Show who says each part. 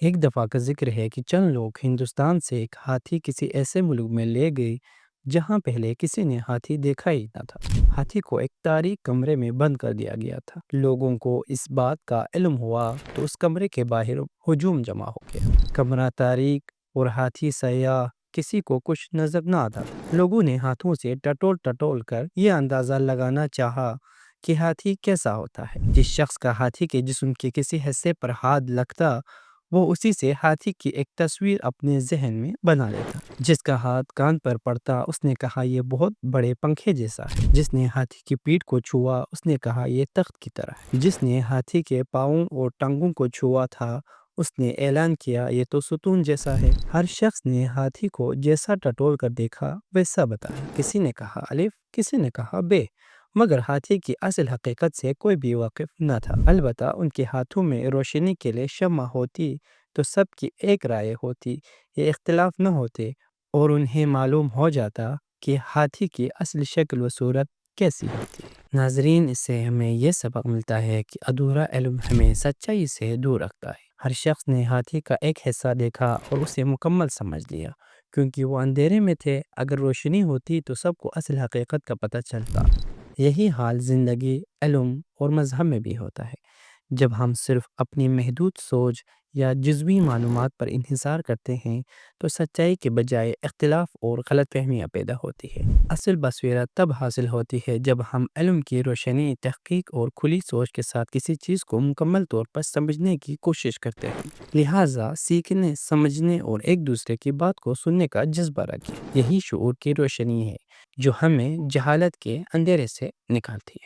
Speaker 1: ایک دفعہ کا ذکر ہے کہ چند لوگ ہندوستان سے ایک ہاتھی کسی ایسے ملک میں لے گئے جہاں پہلے کسی نے ہاتھی دیکھا ہی نہ تھا۔ ہاتھی کو ایک تاریک کمرے میں بند کر دیا گیا تھا۔ لوگوں کو اس بات کا علم ہوا تو اس کمرے کے باہر ہجوم جمع ہو گیا۔ کمرہ تاریک اور ہاتھی سیاہ، کسی کو کچھ نظر نہ آتا تھا۔ لوگوں نے ہاتھوں سے ٹٹول ٹٹول کر یہ اندازہ لگانا چاہا کہ ہاتھی کیسا ہوتا ہے۔ جس شخص کا ہاتھی کے جسم کے کسی حصے پر ہاتھ لگتا، وہ اسی سے ہاتھی کی ایک تصویر اپنے ذہن میں بنا لیتا۔ جس کا ہاتھ کان پر پڑتا اس نے کہا یہ بہت بڑے پنکھے جیسا ہے۔ جس نے ہاتھی کی پیٹھ کو چھوا اس نے کہا یہ تخت کی طرح ہے۔ جس نے ہاتھی کے پاؤں اور ٹانگوں کو چھوا تھا اس نے اعلان کیا یہ تو ستون جیسا ہے۔ ہر شخص نے ہاتھی کو جیسا ٹٹول کر دیکھا ویسا بتایا۔ کسی نے کہا الف، کسی نے کہا بے، مگر ہاتھی کی اصل حقیقت سے کوئی بھی واقف نہ تھا۔ البتہ ان کے ہاتھوں میں روشنی کے لیے شمع ہوتی تو سب کی ایک رائے ہوتی، یہ اختلاف نہ ہوتے اور انہیں معلوم ہو جاتا کہ ہاتھی کی اصل شکل و صورت کیسی ہوتی ہے۔ ناظرین، اس سے ہمیں یہ سبق ملتا ہے کہ ادھورا علم ہمیں سچائی سے دور رکھتا ہے۔ ہر شخص نے ہاتھی کا ایک حصہ دیکھا اور اسے مکمل سمجھ لیا کیونکہ وہ اندھیرے میں تھے۔ اگر روشنی ہوتی تو سب کو اصل حقیقت کا پتہ چلتا۔ یہی حال زندگی، علم اور مذہب میں بھی ہوتا ہے۔ جب ہم صرف اپنی محدود سوچ یا جزوی معلومات پر انحصار کرتے ہیں تو سچائی کے بجائے اختلاف اور غلط فہمیاں پیدا ہوتی ہے۔ اصل بصیرت تب حاصل ہوتی ہے جب ہم علم کی روشنی، تحقیق اور کھلی سوچ کے ساتھ کسی چیز کو مکمل طور پر سمجھنے کی کوشش کرتے ہیں۔ لہٰذا سیکھنے، سمجھنے اور ایک دوسرے کی بات کو سننے کا جذبہ رکھیں۔ یہی شعور کی روشنی ہے جو ہمیں جہالت کے اندھیرے سے نکالتی ہے۔